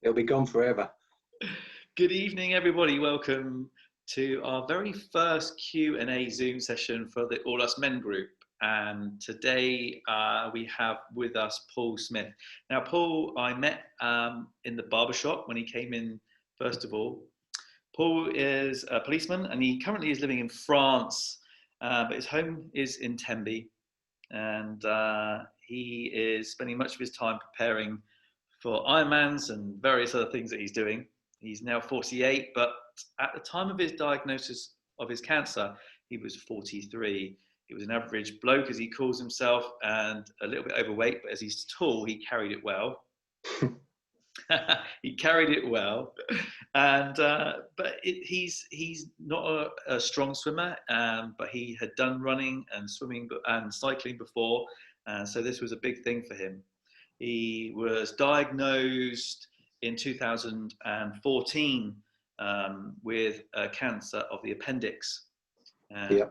It'll be gone forever. Good evening, everybody. Welcome to our very first Q&A Zoom session for the All Us Men group. And today we have with us Paul Smith. Now, Paul, I met in the barbershop when he came in, first of all. Paul is a policeman and he currently is living in France, but his home is in Tenby. And he is spending much of his time preparing for Ironmans and various other things that he's doing. He's now 48, but at the time of his diagnosis of his cancer, he was 43. He was an average bloke, as he calls himself, and a little bit overweight, but as he's tall, he carried it well. He carried it well, and he's not a strong swimmer, but he had done running and swimming and cycling before, so this was a big thing for him. He was diagnosed in 2014 with cancer of the appendix, and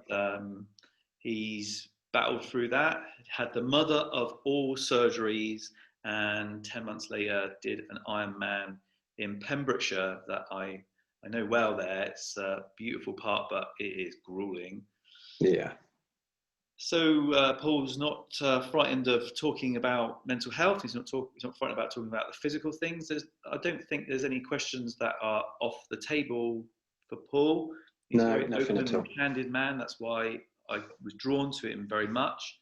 he's battled through that, had the mother of all surgeries, and 10 months later did an Ironman in Pembrokeshire that I know well there. It's a beautiful part, but it is grueling. Yeah. So Paul's not frightened of talking about mental health. He's not frightened about talking about the physical things. I don't think there's any questions that are off the table for Paul. He's No, a very nothing open at all. and candid man. That's why I was drawn to him very much.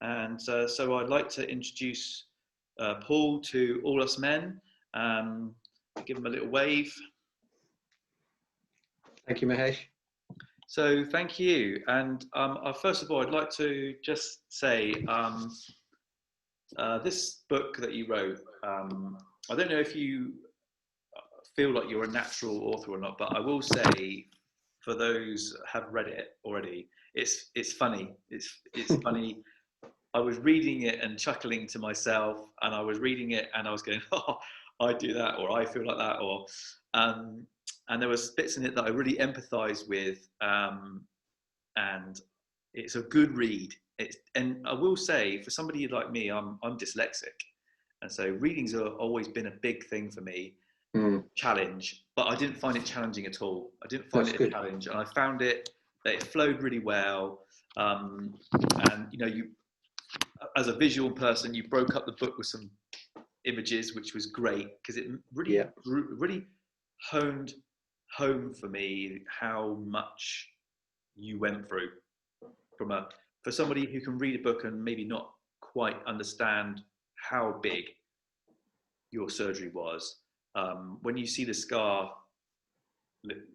And so I'd like to introduce Paul to all us men. Give him a little wave. Thank you, Mahesh. So thank you. And first of all, I'd like to just say this book that you wrote, I don't know if you feel like you're a natural author or not, but I will say for those who have read it already, it's funny. It's funny. I was reading it and chuckling to myself, and I was reading it and I was going, oh, I do that, or I feel like that, or and there was bits in it that I really empathise with, and it's a good read. And I will say, for somebody like me, I'm dyslexic, and so readings have always been a big thing for me, challenge. But I didn't find it challenging at all. I didn't find it a challenge, and I found it that it flowed really well. And you, as a visual person, you broke up the book with some images, which was great because it really honed home for me how much you went through for somebody who can read a book and maybe not quite understand how big your surgery was. When you see the scar,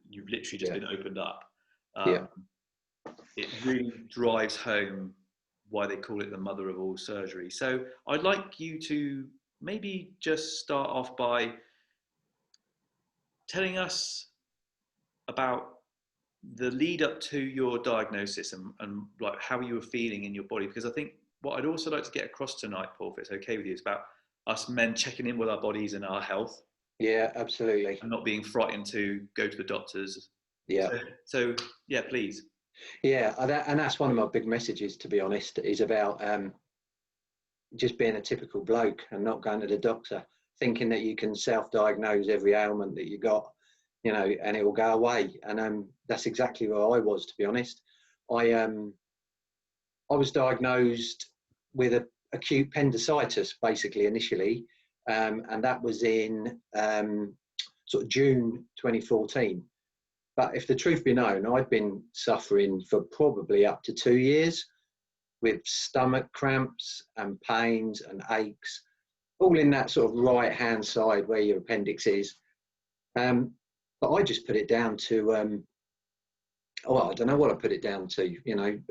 you've literally just been opened up. It really drives home why they call it the mother of all surgery. So I'd like you to maybe just start off by telling us about the lead up to your diagnosis and like how you were feeling in your body, because I think what I'd also like to get across tonight, Paul, if it's okay with you, is about us men checking in with our bodies and our health. Yeah, absolutely. And not being frightened to go to the doctors. Yeah. So yeah, please. Yeah, and that's one of my big messages, to be honest, is about just being a typical bloke and not going to the doctor, thinking that you can self-diagnose every ailment that you got, and it will go away. And that's exactly where I was, to be honest. I was diagnosed with acute appendicitis, basically, initially, and that was in sort of June 2014. But if the truth be known, I'd been suffering for probably up to 2 years with stomach cramps and pains and aches, all in that sort of right-hand side where your appendix is. But I just put it down to, I don't know what I put it down to,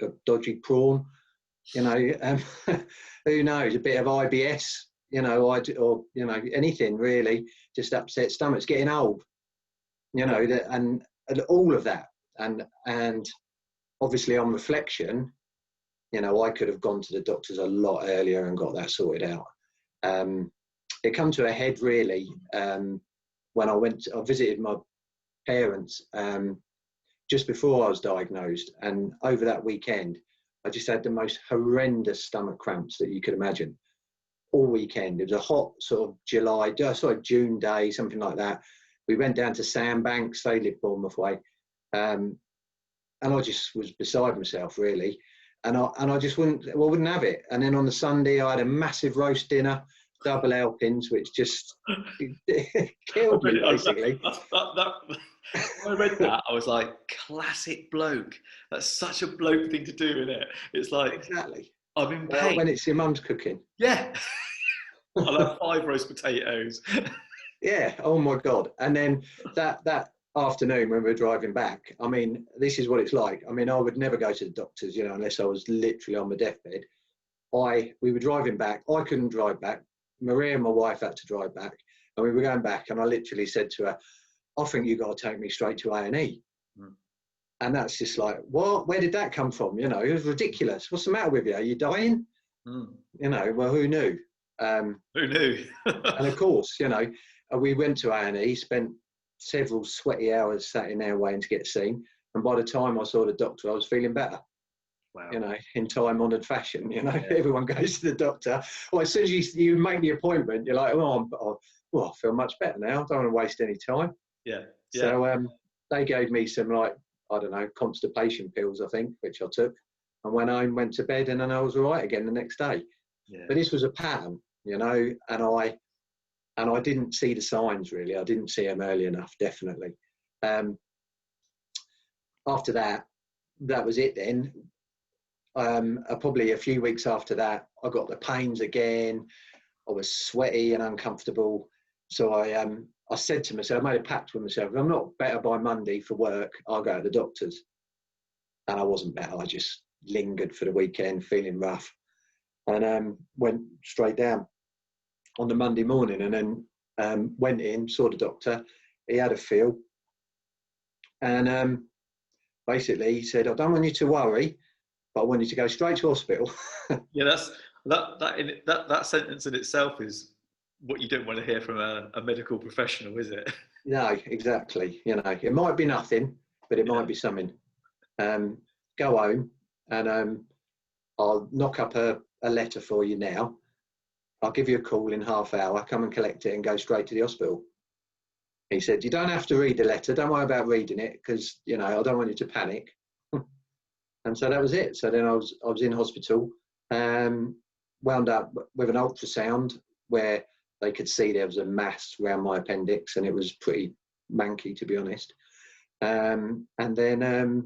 a dodgy prawn, who knows, a bit of IBS, or anything really, just upset stomachs, getting old, and all of that. And obviously on reflection, I could have gone to the doctors a lot earlier and got that sorted out. It come to a head really when I visited my parents just before I was diagnosed, and over that weekend I just had the most horrendous stomach cramps that you could imagine. all weekend. It was a hot sort of June day, something like that. We went down to Sandbanks. They lived Bournemouth way. And I just was beside myself, really. And I just wouldn't have it. And then on the Sunday, I had a massive roast dinner, double helpings, which just killed me, basically. When I read that, I was like, classic bloke. That's such a bloke thing to do, isn't it? It's like, Exactly. I'm in Well, pain. when it's your mum's cooking. Yeah. I'll have 5 roast potatoes. Yeah. Oh my God. And then that afternoon when we were driving back, I mean, this is what it's like. I mean, I would never go to the doctors, you know, unless I was literally on my deathbed. We were driving back. I couldn't drive back. Maria, my wife, had to drive back, and we were going back. And I literally said to her, "I think you got to take me straight to A&E." And that's just like, what? Where did that come from? You know, it was ridiculous. What's the matter with you? Are you dying? You know, well, who knew? Who knew? And of course, you know, we went to A&E, spent several sweaty hours sat in there waiting to get seen. And by the time I saw the doctor, I was feeling better. Wow. You know, in time-honoured fashion. You know, everyone goes to the doctor. Well, as soon as you make the appointment, you're like, I feel much better now. I don't want to waste any time. Yeah. So they gave me some, like, I don't know, constipation pills, I think, which I took, and went home, went to bed, and then I was all right again the next day. Yeah. But this was a pattern, you know, and I didn't see the signs, really. I didn't see them early enough, definitely. After that was it then. Probably a few weeks after that, I got the pains again. I was sweaty and uncomfortable. So I said to myself, I made a pact with myself, if I'm not better by Monday for work, I'll go to the doctors. And I wasn't better. I just lingered for the weekend, feeling rough, and went straight down on the Monday morning, and then went in, saw the doctor. He had a feel, and basically he said, I don't want you to worry, but I want you to go straight to hospital. Yeah, that sentence in itself is what you don't want to hear from a medical professional, is it? No, exactly. You know, it might be nothing, but it might be something. Go home, and I'll knock up a letter for you now. I'll give you a call in half hour. Come and collect it and go straight to the hospital. He said, you don't have to read the letter. Don't worry about reading it, because, you know, I don't want you to panic. And so that was it. So then I was in hospital, wound up with an ultrasound where they could see there was a mass around my appendix, and it was pretty manky, to be honest. And then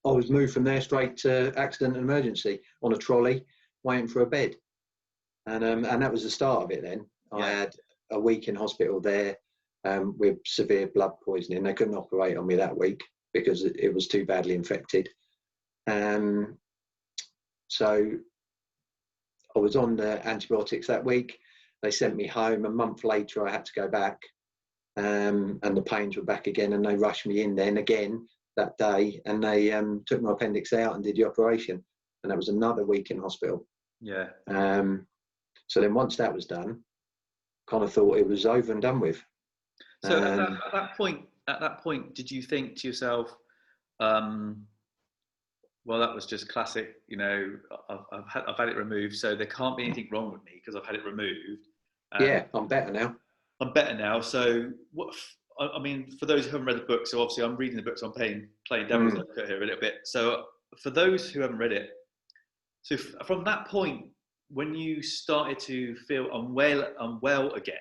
I was moved from there straight to accident and emergency on a trolley, waiting for a bed. And that was the start of it then. I had a week in hospital there with severe blood poisoning. They couldn't operate on me that week because it was too badly infected. So I was on the antibiotics that week. They sent me home. A month later, I had to go back, and the pains were back again, and they rushed me in then again that day, and they took my appendix out and did the operation, and that was another week in hospital. Yeah. So then once that was done, kind of thought it was over and done with. So at that point, did you think to yourself, well, that was just classic, you know, I've had it removed, so there can't be anything wrong with me because I've had it removed. Yeah, I'm better now. I'm better now. So what? I mean, for those who haven't read the book, so obviously I'm reading the book, so I'm playing devil's advocate here a little bit. So for those who haven't read it, so from that point, when you started to feel unwell again,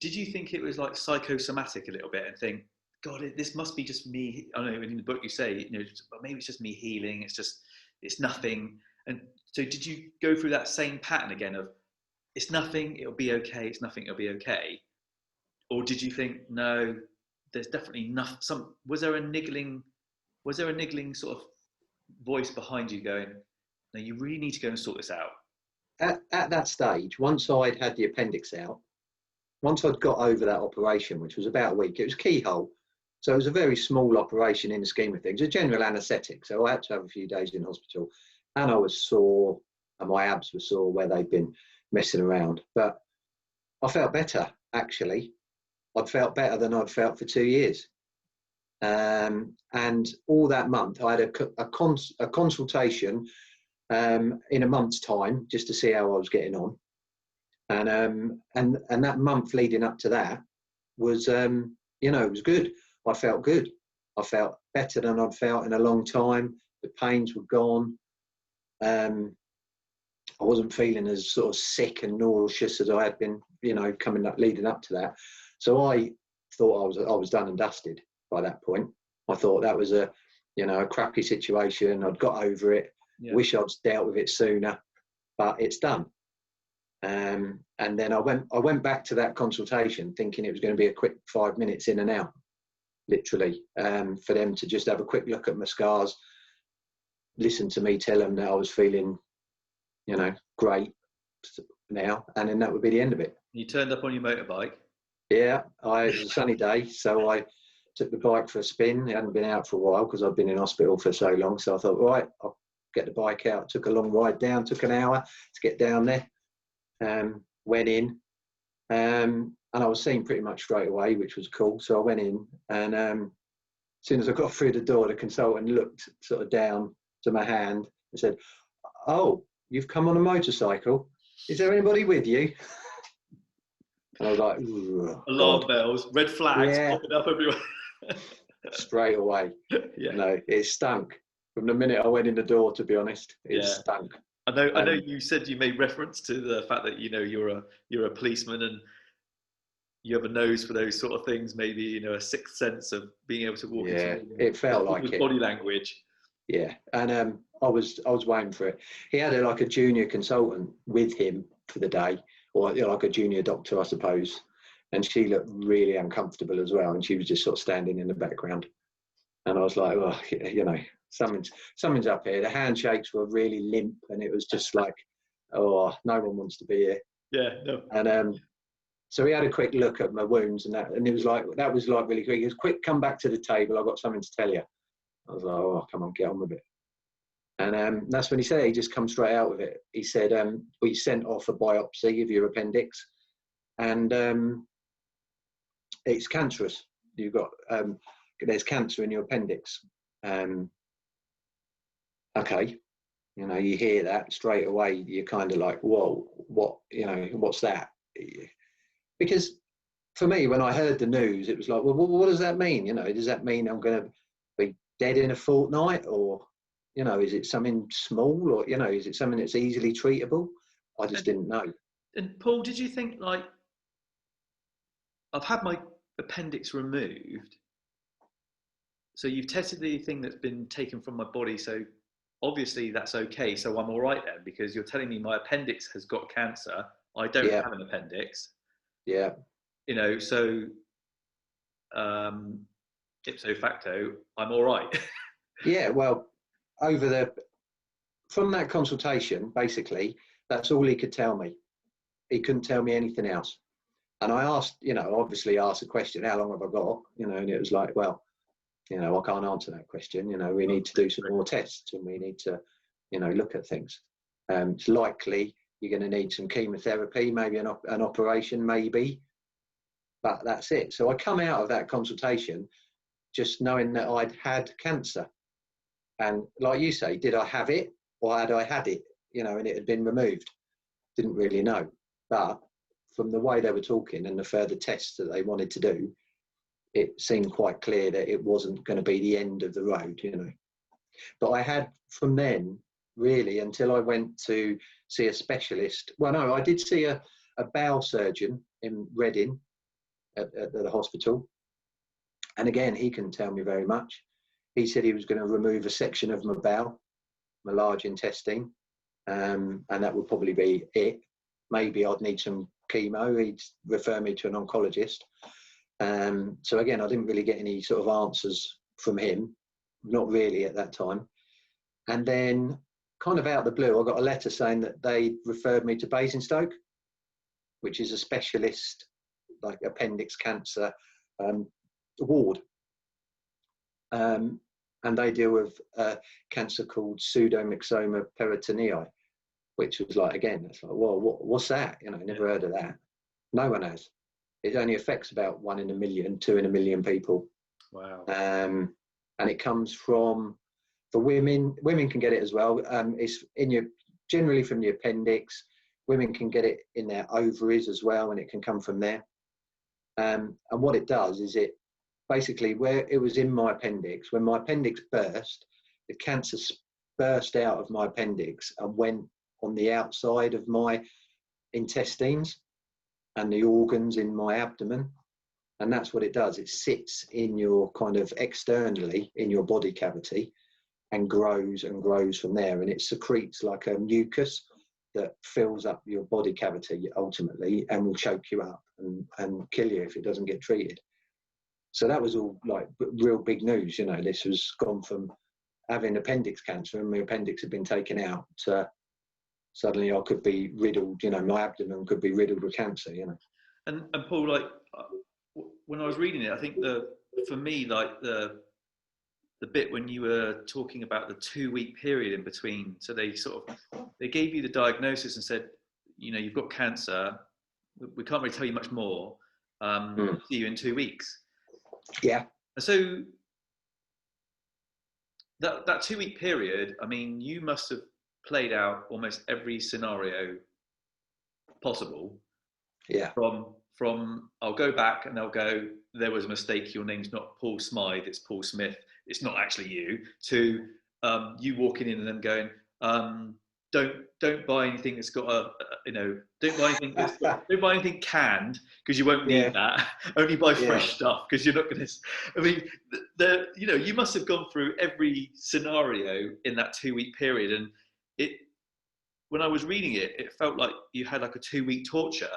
did you think it was like psychosomatic a little bit and think, God, this must be just me? I know in the book you say, you know, maybe it's just me healing. It's nothing. And so did you go through that same pattern again of, it's nothing, it'll be okay. It's nothing, it'll be okay. Or did you think, no, there's definitely nothing, was there a niggling sort of voice behind you going, no, you really need to go and sort this out? At that stage, once I'd had the appendix out, once I'd got over that operation, which was about a week, it was keyhole. So it was a very small operation in the scheme of things, a general anaesthetic. So I had to have a few days in hospital, and I was sore, and my abs were sore where they'd been messing around. But I felt better, actually. I'd felt better than I'd felt for 2 years. And all that month, I had a consultation in a month's time, just to see how I was getting on. And that month leading up to that was, you know, it was good. I felt good. I felt better than I'd felt in a long time. The pains were gone. I wasn't feeling as sort of sick and nauseous as I had been, you know, coming up leading up to that. So I thought I was done and dusted by that point. I thought that was a, you know, a crappy situation. I'd got over it. Yeah. Wish I'd dealt with it sooner, but it's done. And then I went back to that consultation thinking it was going to be a quick 5 minutes in and out, literally, for them to just have a quick look at my scars, listen to me tell them that I was feeling, you know, great now, and then that would be the end of it. You turned up on your motorbike. Yeah, it was a sunny day, so I took the bike for a spin. It hadn't been out for a while because I'd been in hospital for so long. So I thought, right, I'll get the bike out. Took a long ride down, took an hour to get down there. Went in, and I was seen pretty much straight away, which was cool. So I went in, and as soon as I got through the door, the consultant looked sort of down to my hand and said, "Oh, you've come on a motorcycle. Is there anybody with you?" And I was like, alarm bells, red flags yeah. popping up everywhere. Straight away. Yeah. No, it stunk from the minute I went in the door, to be honest. It stunk. I know you said you made reference to the fact that, you know, you're a policeman and you have a nose for those sort of things, maybe, you know, a sixth sense of being able to walk into it felt like it. Body language. Yeah, and I was waiting for it. He had like a junior consultant with him for the day, or, you know, like a junior doctor, I suppose. And she looked really uncomfortable as well, and she was just sort of standing in the background. And I was like, oh, you know, something's up here. The handshakes were really limp, and it was just like, oh, no one wants to be here. Yeah, no. And so he had a quick look at my wounds, and it was like, that was like really quick. He was, quick, come back to the table. I've got something to tell you. I was like, oh, come on, get on with it. And that's when he said, he just come straight out with it. He said, we sent off a biopsy of your appendix, and it's cancerous. You've got, there's cancer in your appendix. Okay. You know, you hear that straight away, you're kind of like, whoa, what, you know, what's that? Because for me, when I heard the news, it was like, well, what does that mean? You know, does that mean I'm going to be dead in a fortnight, or, you know, is it something small, or, you know, is it something that's easily treatable? I just didn't know. And Paul, did you think, like, I've had my appendix removed, so you've tested the thing that's been taken from my body, so obviously that's okay, so I'm all right then, because you're telling me my appendix has got cancer. I don't have an appendix. Yeah. You know, so ipso facto, I'm all right. Yeah, well, from that consultation, basically, that's all he could tell me. He couldn't tell me anything else. And I asked, you know, obviously asked the question, how long have I got? You know, and it was like, well, you know, I can't answer that question. You know, we need to do some more tests, and we need to, you know, look at things. It's likely you're going to need some chemotherapy, maybe an operation, maybe, but that's it. So I come out of that consultation just knowing that I'd had cancer. And like you say, did I have it, or had I had it, you know, and it had been removed? Didn't really know. But from the way they were talking and the further tests that they wanted to do, it seemed quite clear that it wasn't going to be the end of the road, you know. But I had, from then, really, until I went to see a specialist. Well, no, I did see a bowel surgeon in Reading at the hospital. And again, he couldn't tell me very much. He said he was going to remove a section of my bowel, my large intestine, and that would probably be it. Maybe I'd need some chemo. He'd refer me to an oncologist. So again, I didn't really get any sort of answers from him, not really at that time. And then kind of out of the blue, I got a letter saying that they referred me to Basingstoke, which is a specialist, like appendix cancer ward. And they deal with cancer called pseudomyxoma peritonei, which was like, again, it's like, well, what's that? You know, never heard of that. No one has. It only affects about 1 in a million, 2 in a million people. Wow. And it comes from For women, women can get it as well. It's in your, generally from the appendix. Women can get it in their ovaries as well, and it can come from there. And what it does is it basically, where it was in my appendix, when my appendix burst, the cancer burst out of my appendix and went on the outside of my intestines and the organs in my abdomen. And that's what it does. It sits in your kind of externally in your body cavity and grows from there. And it secretes like a mucus that fills up your body cavity ultimately and will choke you up and kill you if it doesn't get treated. So that was all like real big news. You know, this was gone from having appendix cancer and my appendix had been taken out to suddenly I could be riddled, you know, my abdomen could be riddled with cancer, you know. And Paul, like when I was reading it, I think for me, like the bit when you were talking about the 2-week period in between, so they gave you the diagnosis and said, you know, you've got cancer. We can't really tell you much more. See you in 2 weeks. Yeah. So that 2-week period, I mean, you must have played out almost every scenario possible. Yeah. From I'll go back and they'll go, there was a mistake, your name's not Paul Smythe, it's Paul Smith, it's not actually you, to you walking in and them going, don't buy anything that's got don't buy anything canned because you won't need that. Only buy fresh stuff because you're not going to. I mean, you must have gone through every scenario in that 2-week period, and when I was reading it, it felt like you had like a 2-week torture.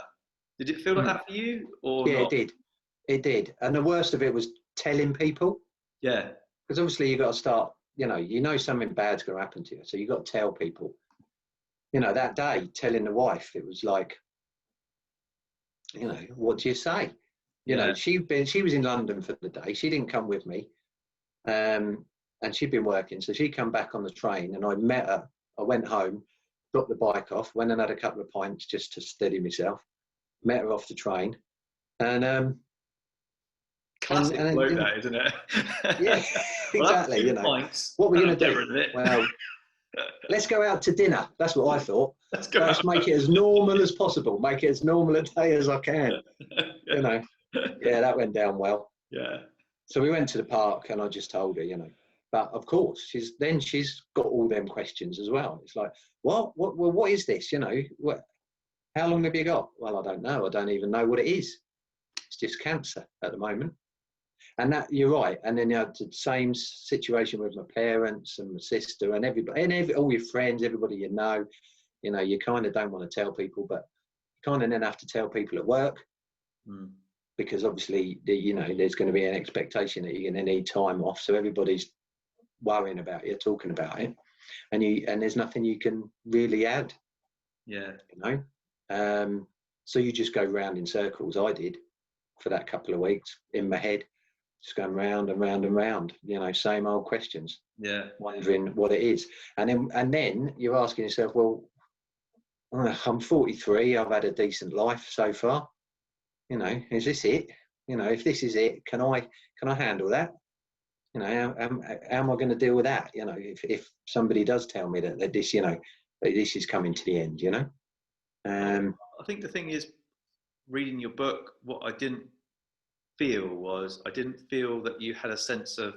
Did it feel like that for you, or not? It did. And the worst of it was telling people. Yeah. Because obviously you got to start. You know something bad's going to happen to you, so you got to tell people. You know, that day, telling the wife, it was like, you know, what do you say? You know, she was in London for the day. She didn't come with me, and she'd been working, so she come back on the train, and I met her. I went home, dropped the bike off, went and had a couple of pints just to steady myself. Met her off the train, and classic bloke, that, isn't it? Yeah, exactly. You know, pints, what we're going to do? Well, let's go out to dinner. That's what I thought. Let's make it as normal as possible. Make it as normal a day as I can. You know, yeah, that went down well. Yeah. So we went to the park, and I just told her, you know. But of course, she's got all them questions as well. It's like, what is this? You know, how long have you got? Well, I don't know. I don't even know what it is. It's just cancer at the moment. And that, you're right. And then you had the same situation with my parents and my sister and everybody, and all your friends, everybody you know. You know, you kind of don't want to tell people, but you kind of then have to tell people at work because obviously, you know, there's going to be an expectation that you're going to need time off. So everybody's worrying about you, talking about it, and there's nothing you can really add. Yeah. You know, so you just go round in circles. I did for that couple of weeks in my head. Just going round and round and round, you know, same old questions. Yeah. Wondering what it is. And then you're asking yourself, well, I'm 43, I've had a decent life so far. You know, is this it? You know, if this is it, can I handle that? You know, how am I going to deal with that? You know, if somebody does tell me that this, you know, that this is coming to the end, you know? I think the thing is, reading your book, what I didn't feel that you had a sense of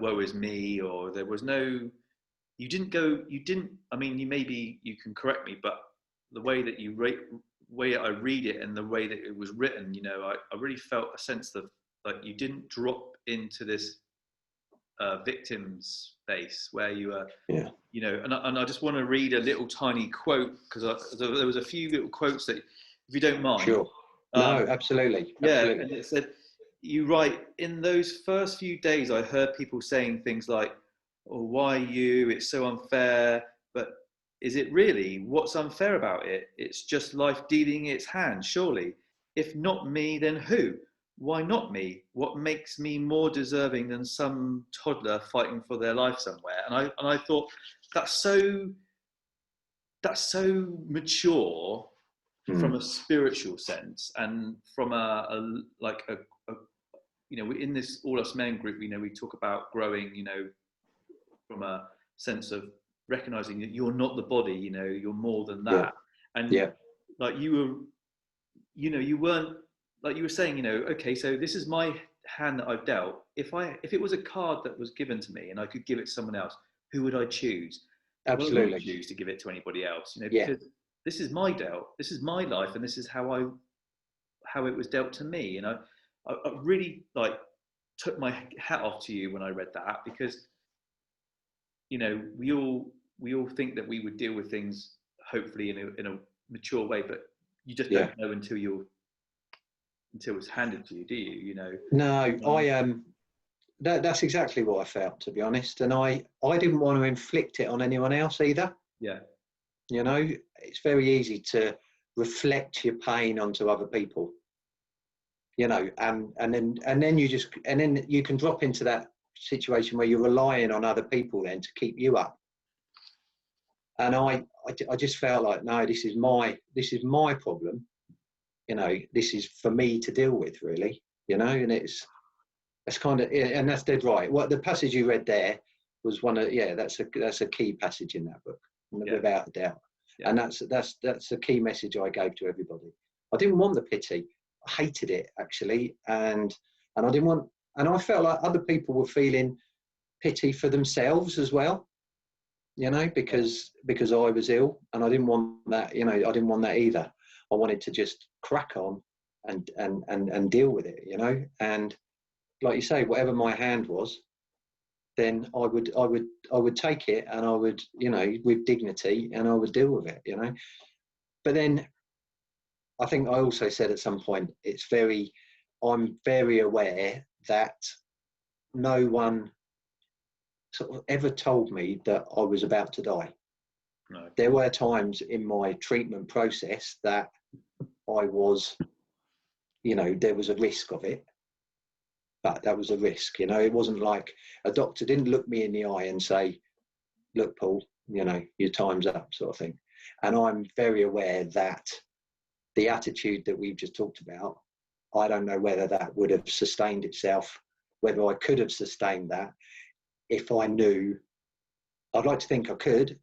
woe is me, or there was no, I mean, you can correct me, but the way that way I read it and the way that it was written, you know, I really felt a sense of like you didn't drop into this victim space where you were, you know, and I just want to read a little tiny quote because there was a few little quotes that, if you don't mind. Sure. No, absolutely. Yeah, and it said, you write, in those first few days, I heard people saying things like, oh, why you? It's so unfair. But is it really? What's unfair about it? It's just life dealing its hand, surely. If not me, then who? Why not me? What makes me more deserving than some toddler fighting for their life somewhere? And I thought, that's so mature from a spiritual sense, and from a you know, in this All Us Men group, you know, we talk about growing, you know, from a sense of recognizing that you're not the body, you know, you're more than Yeah. that. And Yeah. like you were, you know, you weren't, like you were saying, you know, okay, so this is my hand that I've dealt. If it was a card that was given to me and I could give it to someone else, who would I choose? Well, I wouldn't Absolutely. choose to give it to anybody else, you know, Yeah. because this is my dealt, this is my life, and this is how it was dealt to me. And I really like took my hat off to you when I read that, because you know we all think that we would deal with things hopefully in a mature way, but you just Yeah. don't know until it's handed to you, do you? You know. No, that's exactly what I felt, to be honest. And I didn't want to inflict it on anyone else either. Yeah. You know, it's very easy to reflect your pain onto other people. You know, and then you can drop into that situation where you're relying on other people then to keep you up. And I just felt like, no, this is my problem. You know, this is for me to deal with, really. You know, and it's kind of, and that's dead right. What the passage you read there was that's a key passage in that book, Yeah. without a doubt. Yeah. And that's the key message I gave to everybody. I didn't want the pity. I hated it, actually, and I didn't want, and I felt like other people were feeling pity for themselves as well. You know, because I was ill, and I didn't want that. You know, I didn't want that either. I wanted to just crack on and deal with it. You know, and like you say, whatever my hand was, then I would take it, and I would, you know, with dignity, and I would deal with it. You know, but then I think I also said at some point, I'm very aware that no one sort of ever told me that I was about to die. No. There were times in my treatment process that I was, you know, there was a risk of it, but that was a risk. You know, it wasn't like a doctor didn't look me in the eye and say, look, Paul, you know, your time's up, sort of thing. And I'm very aware that the attitude that we've just talked about, I don't know whether that would have sustained itself, whether I could have sustained that if I knew. I'd like to think I could,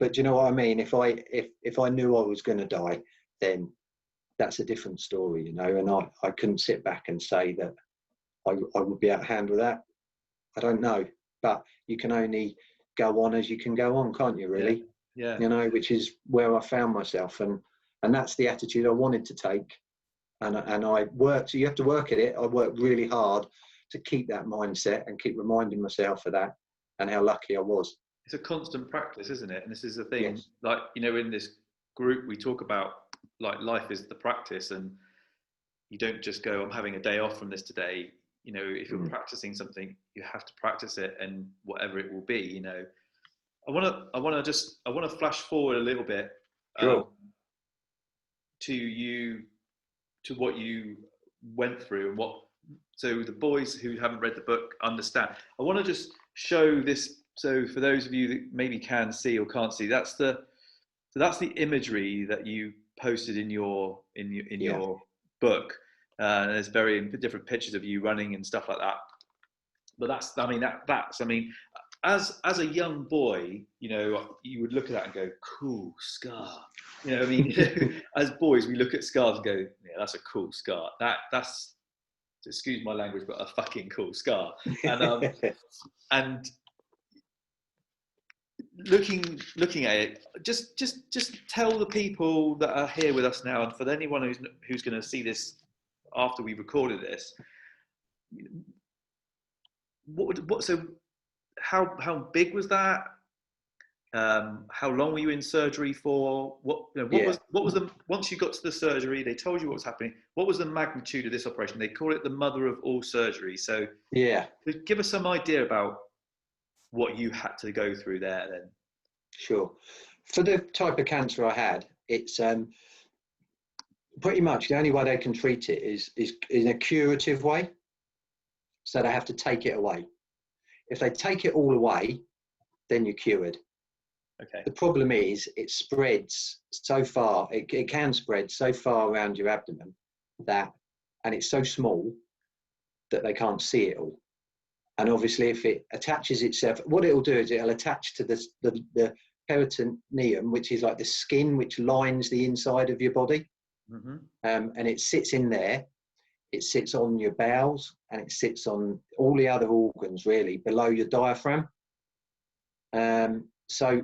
but do you know what I mean? If I knew I was going to die, then that's a different story, you know. And I couldn't sit back and say that I would be able to handle that. I don't know, but you can only go on as you can go on, can't you? Really, Yeah. You know, which is where I found myself, and that's the attitude I wanted to take. And I worked. So you have to work at it. I worked really hard to keep that mindset and keep reminding myself of that, and how lucky I was. It's a constant practice, isn't it? And this is the thing, Yes. like, you know, in this group we talk about like life is the practice, and you don't just go, I'm having a day off from this today. You know, if you're practicing something, you have to practice it, and whatever it will be, you know. I want to flash forward a little bit Sure. to what you went through, and what, so the boys who haven't read the book understand. I want to just show this. So for those of you that maybe can see or can't see, that's the imagery that you posted in your book. There's very different pictures of you running and stuff like that. But that's I mean, as a young boy, you know, you would look at that and go, cool scar. You know, I mean, as boys, we look at scars and go, yeah, that's a cool scar. That's, excuse my language, but a fucking cool scar. And and looking at it, just tell the people that are here with us now, and for anyone who's going to see this after we recorded this, so how big was that? How long were you in surgery for? What was the, once you got to the surgery, they told you what was happening. What was the magnitude of this operation? They call it the mother of all surgeries. So yeah, give us some idea about what you had to go through there then. Sure. For the type of cancer I had, it's pretty much the only way they can treat it is in a curative way. So they have to take it away. If they take it all away, then you're cured. Okay. The problem is it spreads so far, it can spread so far around your abdomen and it's so small that they can't see it all. And obviously, if it attaches itself, what it'll do is it'll attach to the peritoneum, which is like the skin which lines the inside of your body. Mm-hmm. And it sits in there. It sits on your bowels, and it sits on all the other organs, really, below your diaphragm. So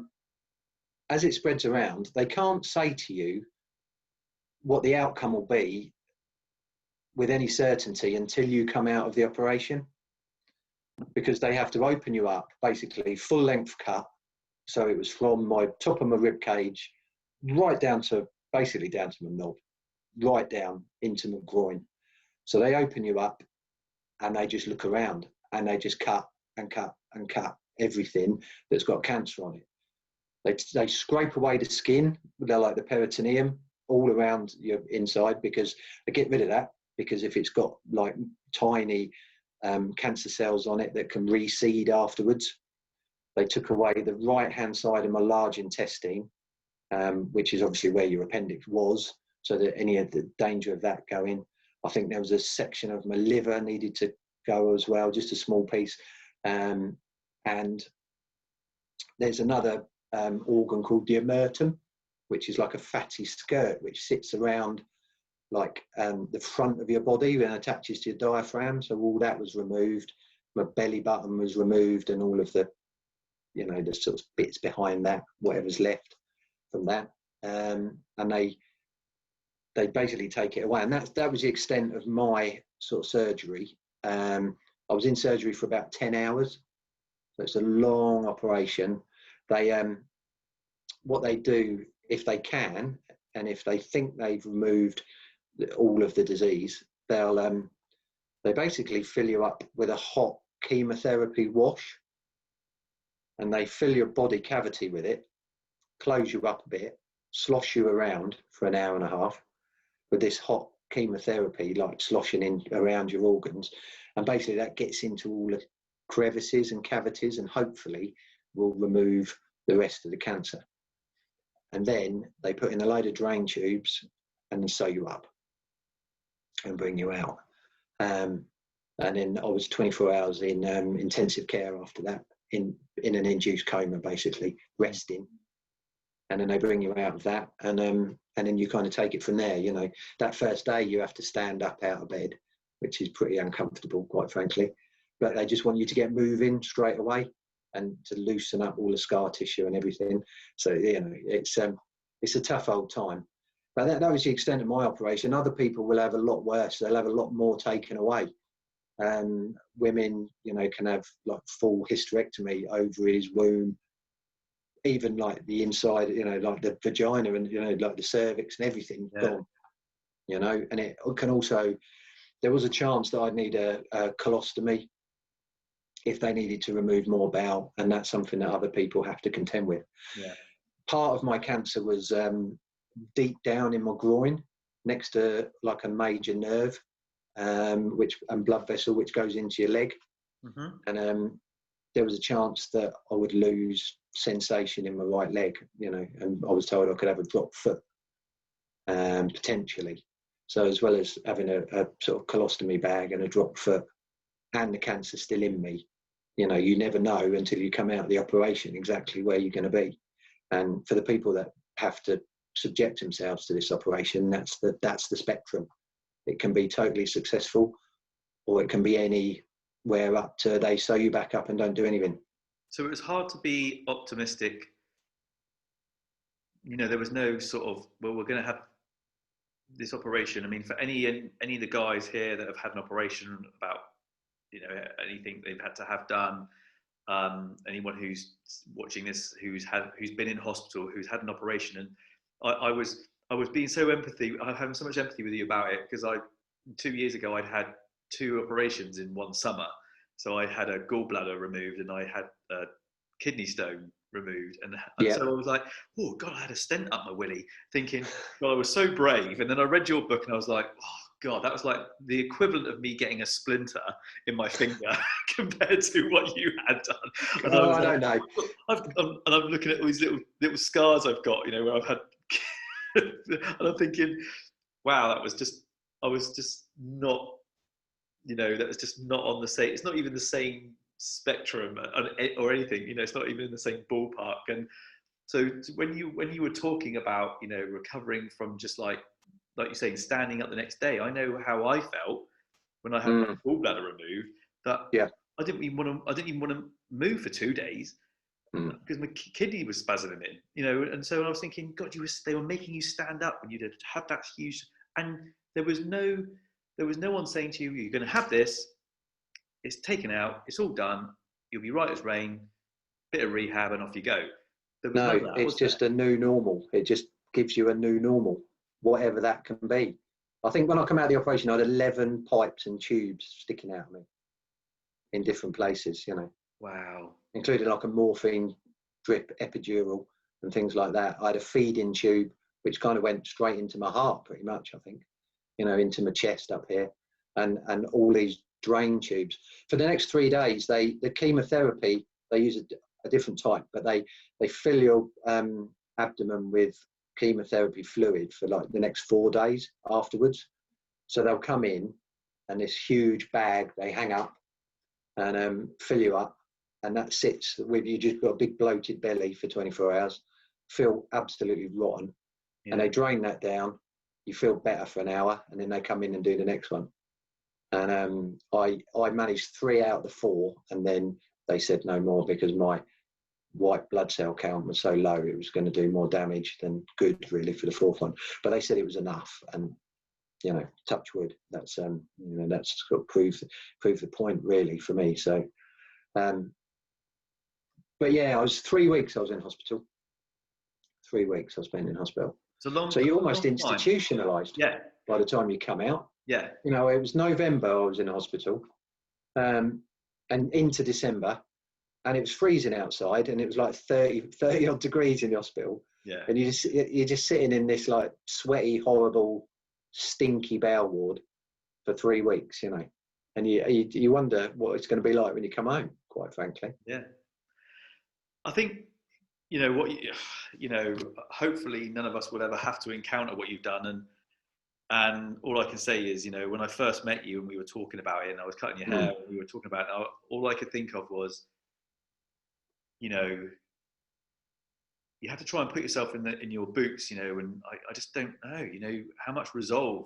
as it spreads around, they can't say to you what the outcome will be with any certainty until you come out of the operation, because they have to open you up, basically full length cut. So it was from my top of my rib cage right down to basically down to my knob, right down into my groin. So they open you up and they just look around and they just cut and cut and cut everything that's got cancer on it. They scrape away the skin, they're like the peritoneum, all around your inside, because they get rid of that, because if it's got like tiny cancer cells on it that can reseed afterwards. They took away the right hand side of my large intestine, which is obviously where your appendix was, so that any of the danger of that going. I think there was a section of my liver needed to go as well, just a small piece. And there's another organ called the omertum, which is like a fatty skirt which sits around like the front of your body and attaches to your diaphragm. So all that was removed. My belly button was removed, and all of the, you know, the sort of bits behind that, whatever's left from that. And they basically take it away. And that was the extent of my sort of surgery. I was in surgery for about 10 hours. So it's a long operation. They, what they do, if they can, and if they think they've removed all of the disease, they basically fill you up with a hot chemotherapy wash, and they fill your body cavity with it, close you up a bit, slosh you around for an hour and a half with this hot chemotherapy, like sloshing in around your organs. And basically that gets into all the crevices and cavities, and hopefully will remove the rest of the cancer. And then they put in a load of drain tubes and sew you up and bring you out. And then I was 24 hours in intensive care after that, in an induced coma, basically resting. And then they bring you out of that, and then you kind of take it from there. You know, that first day you have to stand up out of bed, which is pretty uncomfortable, quite frankly. But they just want you to get moving straight away and to loosen up all the scar tissue and everything. So, you know, it's a tough old time. But that was the extent of my operation. Other people will have a lot worse. They'll have a lot more taken away. Women, you know, can have like full hysterectomy, ovaries, womb, even like the inside, you know, like the vagina and, you know, like the cervix and everything gone, you know. And it can also, there was a chance that I'd need a colostomy if they needed to remove more bowel, and that's something that other people have to contend with. Yeah. Part of my cancer was deep down in my groin, next to like a major nerve, which and blood vessel which goes into your leg. Mm-hmm. And there was a chance that I would lose sensation in my right leg, you know, and I was told I could have a drop foot, potentially. So as well as having a sort of colostomy bag and a drop foot and the cancer still in me, you know, you never know until you come out of the operation exactly where you're going to be. And for the people that have to subject themselves to this operation, that's the spectrum. It can be totally successful, or it can be anywhere up to they sew you back up and don't do anything. So it was hard to be optimistic. You know, there was no sort of, well, we're going to have this operation. I mean, for any of the guys here that have had an operation about, you know, anything they've had to have done, anyone who's watching this, who's been in hospital, who's had an operation, and I was being so I'm having so much empathy with you about it, because 2 years ago I'd had 2 operations in one summer. So I had a gallbladder removed and I had a kidney stone removed, and so I was like, oh God, I had a stent up my willy, thinking, well, I was so brave. And then I read your book and I was like, oh God, that was like the equivalent of me getting a splinter in my finger compared to what you had done. And I don't know. And I'm looking at all these little scars I've got, you know, where I've had, and I'm thinking, wow, I was just not, you know, that was just not on the same. It's not even the same spectrum or anything. You know, it's not even in the same ballpark. And so when you were talking about, you know, recovering from just like you're saying, standing up the next day, I know how I felt when I had my gallbladder removed. That Yeah. I didn't even want to move for 2 days because my kidney was spasming in, you know. And so I was thinking, God, they were making you stand up when you had that huge, and there was no one saying to you, you're going to have this. It's taken out. It's all done. You'll be right as rain. Bit of rehab and off you go. There was none No, of that, it's was there? just a new normal. It just gives you a new normal, whatever that can be. I think when I come out of the operation, I had 11 pipes and tubes sticking out of me in different places, you know. Wow. Including like a morphine drip, epidural, and things like that. I had a feeding tube, which kind of went straight into my heart, pretty much, I think, you know, into my chest up here, and all these drain tubes. For the next 3 days, the chemotherapy, they use a different type, but they fill your abdomen with chemotherapy fluid for like the next 4 days afterwards. So they'll come in and this huge bag they hang up and fill you up, and that sits with you. Just got a big bloated belly for 24 hours, feel absolutely rotten, and they drain that down. You feel better for an hour, and then they come in and do the next one. And I managed 3 out of the 4, and then they said no more because my white blood cell count was so low it was going to do more damage than good really for the 4th one. But they said it was enough, and you know, touch wood. That's you know, that's got to prove the point really for me. So, but yeah, I was 3 weeks. I was in hospital. 3 weeks I spent in hospital. It's a long. So you're almost long institutionalized. Yeah. By the time you come out. Yeah. You know, it was November. I was in hospital, and into December, and it was freezing outside, and it was like 30 odd degrees in the hospital. Yeah. And you're just sitting in this like sweaty, horrible, stinky bowel ward for 3 weeks, you know, and you wonder what it's going to be like when you come home, quite frankly. Yeah. I think, you know, you know, hopefully none of us will ever have to encounter what you've done. And all I can say is, you know, when I first met you and we were talking about it and I was cutting your hair and we were talking about it, all I could think of was, you know, you have to try and put yourself in your boots, you know, and I just don't know, you know, how much resolve.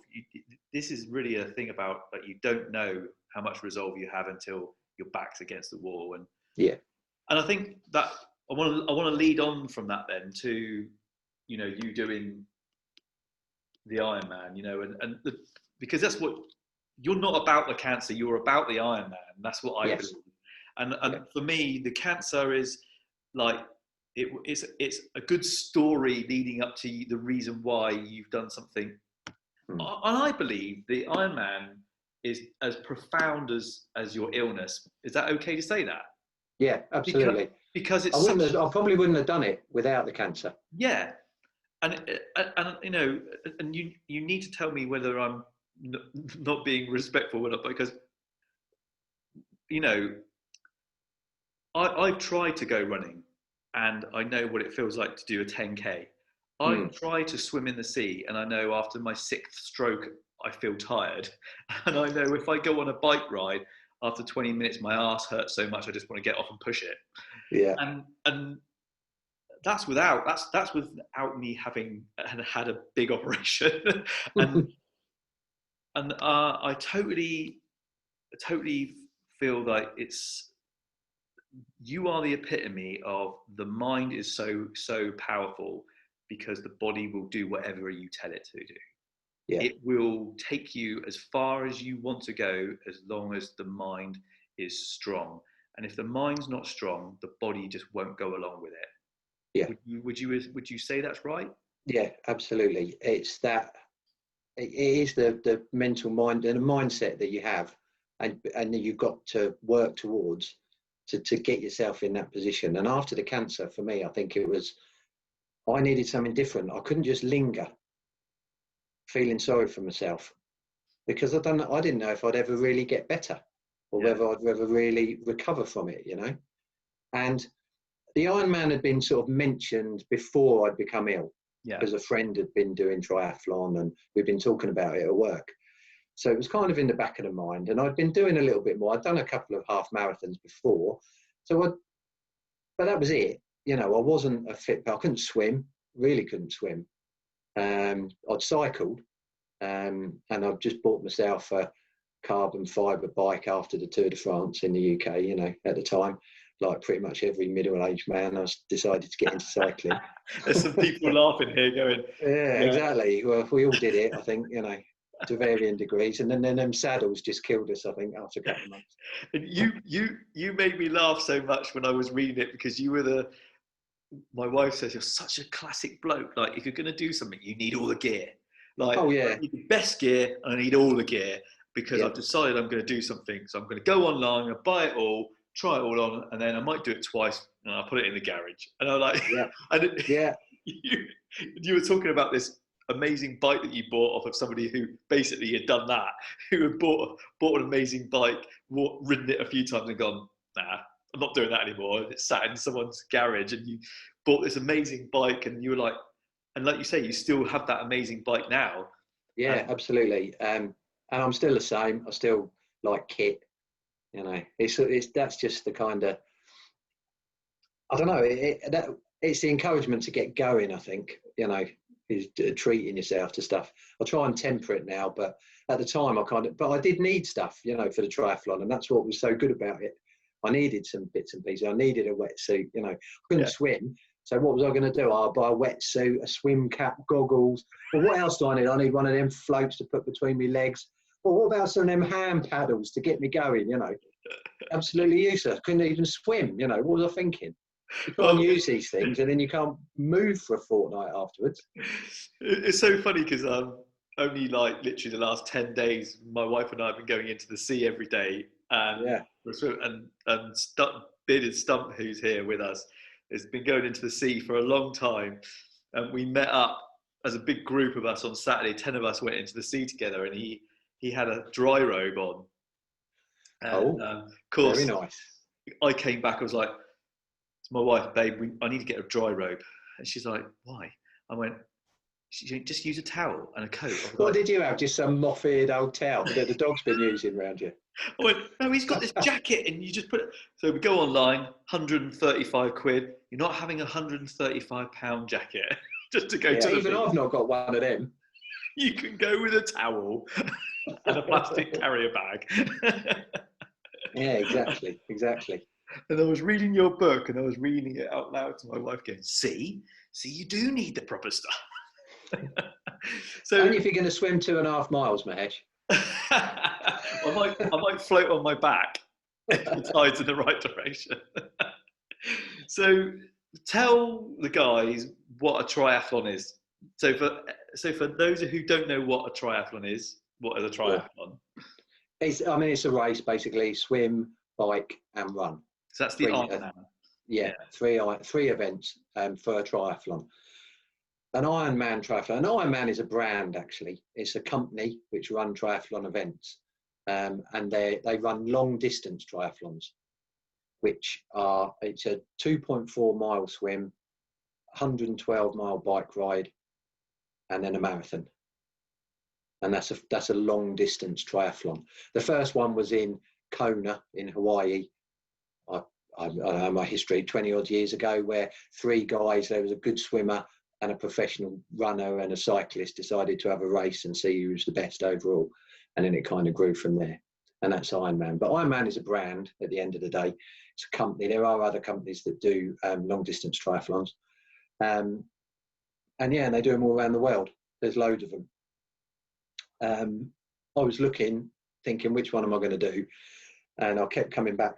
This is really a thing about, like, you don't know how much resolve you have until your back's against the wall. And yeah, and I think that I want to lead on from that then to, you know, you doing the Ironman, you know, because that's what you're not about the cancer, you're about the Ironman. That's what I believe. And for me, the cancer is like it's a good story leading up to the reason why you've done something. And I believe the Ironman is as profound as your illness. Is that okay to say that? Yeah, absolutely. Because it's I probably wouldn't have done it without the cancer. Yeah. And you know, and you need to tell me whether I'm not being respectful or not, because, you know, I've tried to go running and I know what it feels like to do a 10K. I try to swim in the sea and I know after my 6th stroke I feel tired, and I know if I go on a bike ride after 20 minutes my ass hurts so much I just want to get off and push it. Yeah. And that's without me having had a big operation. and I totally feel like you are the epitome of the mind is so powerful because the body will do whatever you tell it to do. Yeah. It will take you as far as you want to go as long as the mind is strong. And if the mind's not strong, the body just won't go along with it. Yeah. Would you say that's right? Yeah, absolutely. It's that. It is the mental mind and the mindset that you have, and you've got to work towards to get yourself in that position. And after the cancer, for me, I think it was I needed something different. I couldn't just linger, feeling sorry for myself, because I didn't know if I'd ever really get better, or whether I'd ever really recover from it. You know, and the Ironman had been sort of mentioned before I'd become ill, because a friend had been doing triathlon and we'd been talking about it at work. So it was kind of in the back of the mind, and I'd been doing a little bit more. I'd done a couple of half marathons before, but that was it. You know, I wasn't a fit. I couldn't swim, really couldn't swim. I'd cycled, and I've just bought myself a carbon fibre bike after the Tour de France in the UK. You know, at the time, like pretty much every middle-aged man, I decided to get into cycling. There's some people laughing here going, Yeah, yeah. exactly. Well, we all did it, I think, you know, to varying degrees. And then them saddles just killed us, I think, after a couple of months. And you made me laugh so much when I was reading it, because you were my wife says, you're such a classic bloke. Like, if you're going to do something, you need all the gear. Like, Oh, yeah. I need the best gear and I need all the gear, because Yeah. I've decided I'm going to do something. So I'm going to go online, I'll buy it all, try it all on, and then I might do it twice and I'll put it in the garage. And I'm like, Yeah. and Yeah. you were talking about this amazing bike that you bought off of somebody who basically had done that, who had bought an amazing bike, ridden it a few times and gone, nah, I'm not doing that anymore. It sat in someone's garage, and you bought this amazing bike, and you were like, and like you say, you still have that amazing bike now. Yeah, absolutely. And I'm still the same. I still like kit. You know, that's just the kind of, I don't know. It's the encouragement to get going. I think, you know, is treating yourself to stuff. I try and temper it now, but at the time but I did need stuff, you know, for the triathlon, and that's what was so good about it. I needed some bits and pieces. I needed a wetsuit. You know, I couldn't swim. So what was I going to do? I'll buy a wetsuit, a swim cap, goggles. Well, what else do I need? I need one of them floats to put between my legs. Well, what about some of them hand paddles to get me going? You know, absolutely useless. Couldn't even swim. You know, what was I thinking? You can't use these things, and then you can't move for a fortnight afterwards. It's so funny because only like literally the last 10 days, my wife and I have been going into the sea every day. And Bearded Stump, who's here with us, has been going into the sea for a long time. And we met up as a big group of us on Saturday. 10 of us went into the sea together, and he had a dry robe on. And of course, very nice. I came back, I was like, to my wife, babe, I need to get a dry robe. And she's like, why? I went, just use a towel and a coat. What did you have? Just some moth-eared old towel that the dog's been using around you? I went, no, he's got this jacket, and you just put it. So we go online, 135 quid. You're not having a 135 pound jacket just to go to the even beach. I've not got one of them. You can go with a towel and a plastic carrier bag. Yeah, exactly. And I was reading your book, and I was reading it out loud to my wife, going, see, you do need the proper stuff. So only if you're going to swim 2.5 miles, Mahesh. I might float on my back if the tide's in the right direction. So tell the guys what a triathlon is. So for those who don't know what a triathlon is, what is a triathlon? It's a race basically: swim, bike, and run. So that's the Ironman. Three events for a triathlon. An Ironman triathlon. An Ironman is a brand, actually. It's a company which run triathlon events, and they run long distance triathlons, which it's a 2.4 mile swim, 112 mile bike ride, and then a marathon. And that's a long distance triathlon. The first one was in Kona in Hawaii. I know my history 20 odd years ago, where three guys, there was a good swimmer and a professional runner and a cyclist, decided to have a race and see who was the best overall. And then it kind of grew from there. And that's Ironman. But Ironman is a brand at the end of the day. It's a company. There are other companies that do long distance triathlons. And they do them all around the world. There's loads of them. I was thinking, which one am I going to do? And I kept coming back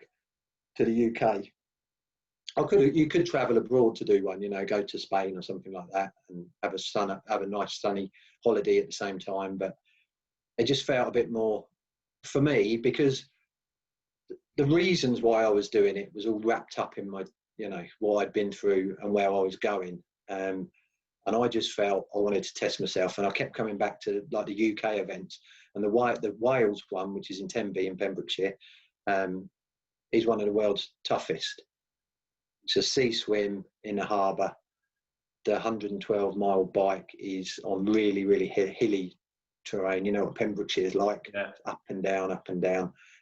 to the UK. You could travel abroad to do one, you know, go to Spain or something like that, and have a nice sunny holiday at the same time. But it just felt a bit more for me, because the reasons why I was doing it was all wrapped up in my, you know, what I'd been through and where I was going. And I just felt I wanted to test myself, and I kept coming back to like the UK events. And the Wales one, which is in Tenby in Pembrokeshire, is one of the world's toughest. It's a sea swim in the harbour. The 112 mile bike is on really, really hilly terrain. You know what Pembrokeshire is like, Yeah. up and down,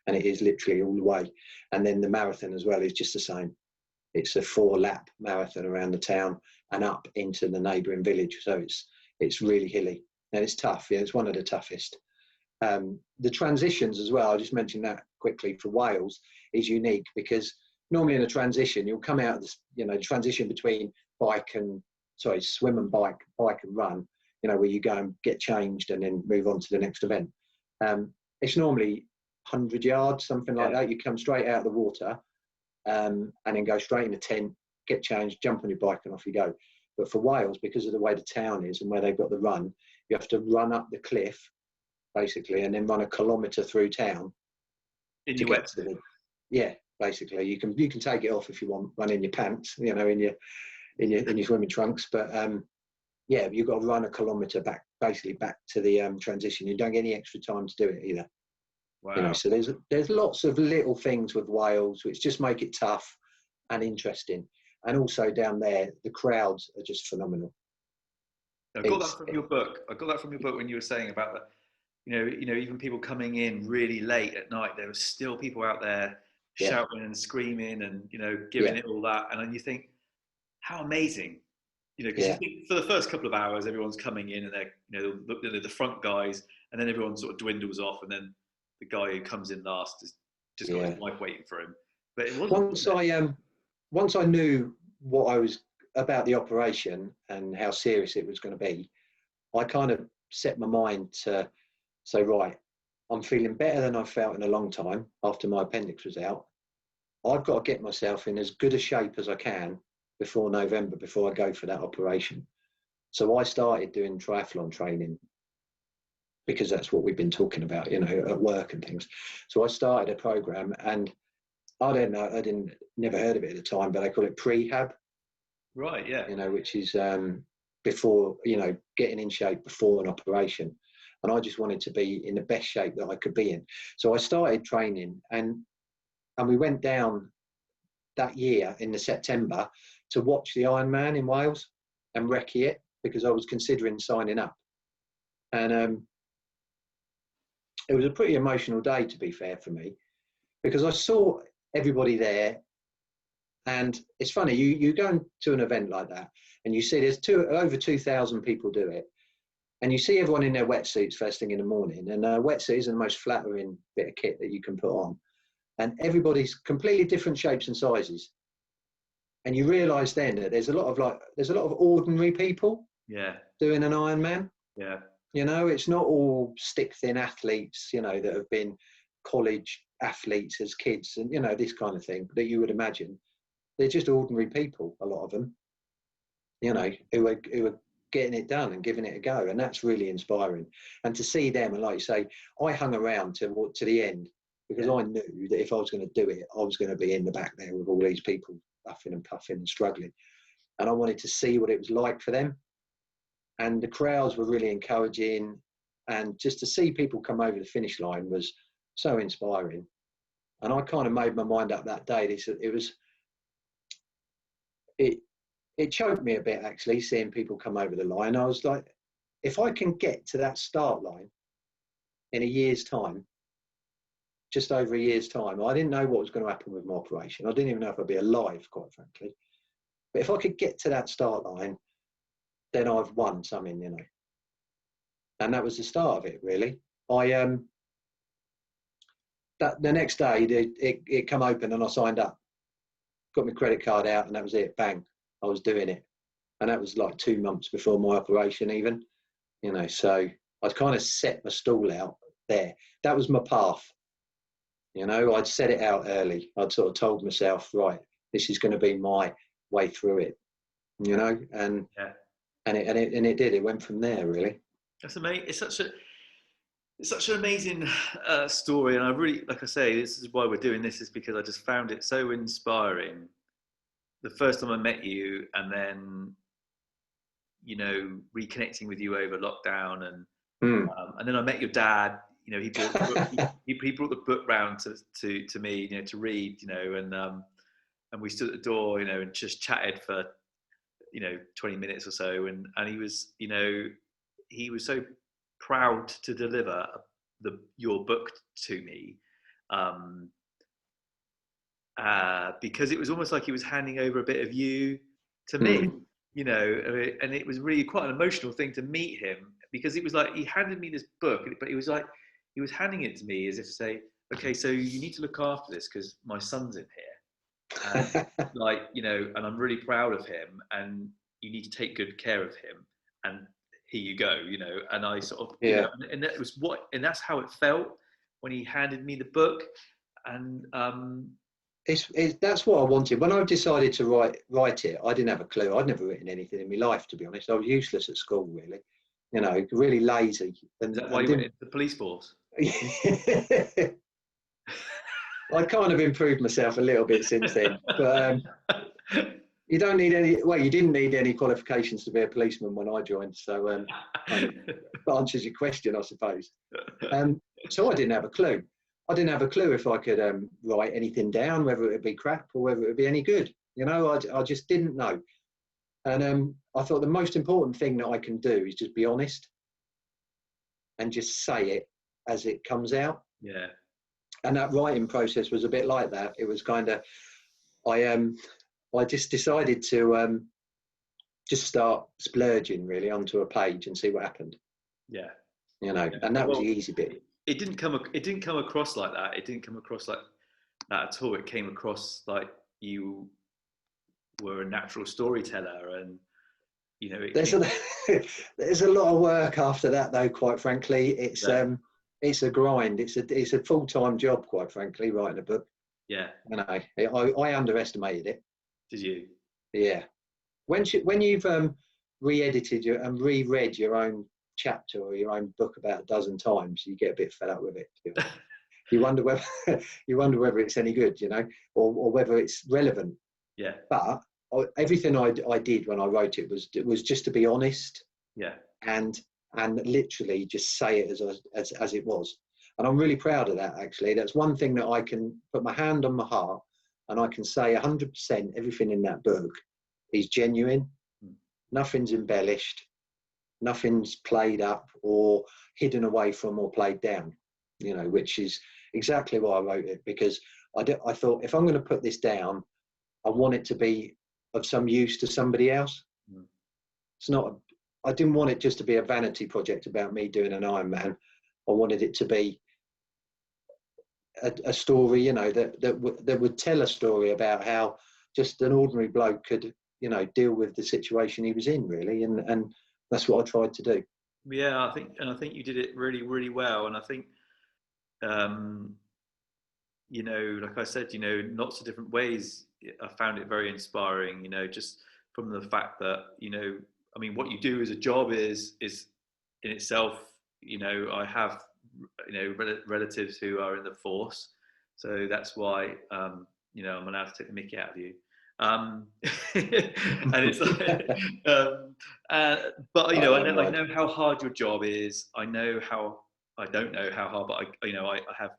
and it is literally all the way. And then the marathon as well is just the same. It's a 4-lap marathon around the town and up into the neighbouring village. So it's really hilly and it's tough. Yeah, it's one of the toughest. The transitions as well, I just mentioned that quickly, for Wales is unique, because normally in a transition, you'll come out of this, the transition between swim and bike and run, where you go and get changed and then move on to the next event. It's normally 100 yards, something like that. You come straight out of the water and then go straight in the tent, get changed, jump on your bike and off you go. But for Wales, because of the way the town is and where they've got the run, you have to run up the cliff, basically, and then run a kilometre through town In to your get to the. Yeah, basically, you can take it off if you want, run in your pants, in your swimming trunks. But yeah, you've got to run a kilometre back to the transition. You don't get any extra time to do it either. Wow. So there's lots of little things with Wales which just make it tough and interesting. And also down there, the crowds are just phenomenal. I got that from your book. I got that from your book when you were saying about that. Even people coming in really late at night, there were still people out there shouting and screaming and giving it all that. And then you think, how amazing, because you think for the first couple of hours everyone's coming in and they're the front guys, and then everyone sort of dwindles off, and then the guy who comes in last has just got his wife waiting for him. But it wasn't. Once I knew what I was about the operation and how serious it was going to be, I kind of set my mind to say, right, I'm feeling better than I've felt in a long time after my appendix was out. I've got to get myself in as good a shape as I can before November, before I go for that operation. So I started doing triathlon training, because that's what we've been talking about, at work and things. So I started a program, and I don't know, never heard of it at the time, but they call it prehab. Right, yeah. Which is before, getting in shape before an operation. And I just wanted to be in the best shape that I could be in. So I started training, and we went down that year in the September to watch the Ironman in Wales and recce it, because I was considering signing up. And it was a pretty emotional day, to be fair, for me, because I saw everybody there. And it's funny, you go to an event like that and you see there's over 2,000 people do it, and you see everyone in their wetsuits first thing in the morning, and wetsuit is the most flattering bit of kit that you can put on, and everybody's completely different shapes and sizes, and you realise then that there's a lot of ordinary people doing an Ironman. It's not all stick thin athletes, that have been college athletes as kids, and this kind of thing that you would imagine. They're just ordinary people, a lot of them, who are getting it done and giving it a go. And that's really inspiring. And to see them, and like you say, I hung around to the end, because I knew that if I was going to do it, I was going to be in the back there with all these people puffing and puffing and struggling. And I wanted to see what it was like for them. And the crowds were really encouraging. And just to see people come over the finish line was so inspiring. And I kind of made my mind up that day. It choked me a bit, actually, seeing people come over the line. I was like, if I can get to that start line in a year's time, just over a year's time, I didn't know what was going to happen with my operation. I didn't even know if I'd be alive, quite frankly. But if I could get to that start line, then I've won something, And that was the start of it, really. The next day, it come open and I signed up. Got my credit card out, and that was it. Bang. I was doing it. And that was like 2 months before my operation even, so I'd kind of set my stall out there. That was my path. I'd set it out early. I'd sort of told myself, right, this is going to be my way through it, and it did. It went from there, really. That's amazing. It's such an amazing story. And I really, like I say, this is why we're doing this, is because I just found it so inspiring. The first time I met you, and then reconnecting with you over lockdown, and then I met your dad. He brought the book, he brought the book round to me, to read, and we stood at the door, and just chatted for 20 minutes or so, and he was he was so proud to deliver your book to me, because it was almost like he was handing over a bit of you to me, Mm. you know, and it was really quite an emotional thing to meet him, because it was like he handed me this book, but it was like he was handing it to me as if to say, okay, so you need to look after this because my son's in here, and like, you know, and I'm really proud of him, and you need to take good care of him, and here you go, you know. And I sort of, you know, Yeah. and that was and that's how it felt when he handed me the book. And That's what I wanted. When I decided to write it, I didn't have a clue. I'd never written anything in my life, to be honest. I was useless at school, really. You know, really lazy, is and that why and you went didn't. into the police force? I kind of improved myself a little bit since then, but you don't need any. Well, you didn't need any qualifications to be a policeman when I joined, so kind of answers your question, I suppose. So I didn't have a clue. I didn't have a clue if I could write anything down, whether it would be crap or whether it would be any good. You know, I just didn't know. And I thought the most important thing that I can do is just be honest and just say it as it comes out. Yeah. And that writing process was a bit like that. It was kind of, I just decided to just start splurging really onto a page and see what happened. Yeah. You know, Yeah. and that was Well, the easy bit. it didn't come across like that. It didn't come across like that at all. It came across like you were a natural storyteller, and you know, it There's came. a there's a lot of work after that, though. Quite frankly, Yeah. it's a grind. It's a full-time job, quite frankly, writing a book. Yeah. You know, I underestimated it. Did you? Yeah, when you've re-edited and reread your own chapter or your own book about a dozen times, you get a bit fed up with it. To be honest. You wonder whether you wonder whether it's any good, you know, or whether it's relevant. Yeah. But everything I did when I wrote it was just to be honest Yeah. and literally just say it as it was. And I'm really proud of that, actually. That's one thing that I can put my hand on my heart and I can say 100% everything in that book is genuine. Mm. Nothing's embellished, nothing's played up or hidden away from or played down, you know, which is exactly why I wrote it, because I thought if I'm going to put this down, I want it to be of some use to somebody else. Mm. It's not, I didn't want it just to be a vanity project about me doing an Ironman. I wanted it to be a story, you know, that would tell a story about how just an ordinary bloke could, you know, deal with the situation he was in, really. And that's what I tried to do. Yeah, I think you did it really, really well. And I think, um, you know, like I said, you know, in lots of different ways, I found it very inspiring. You know, just from the fact that, you know, I mean, what you do as a job is in itself. You know, I have, you know, relatives who are in the force, so that's why, you know, I'm allowed to take the mickey out of you. And it's like, but you know, I don't I mind. know how hard your job is. I know how, I don't know how hard, but you know, I have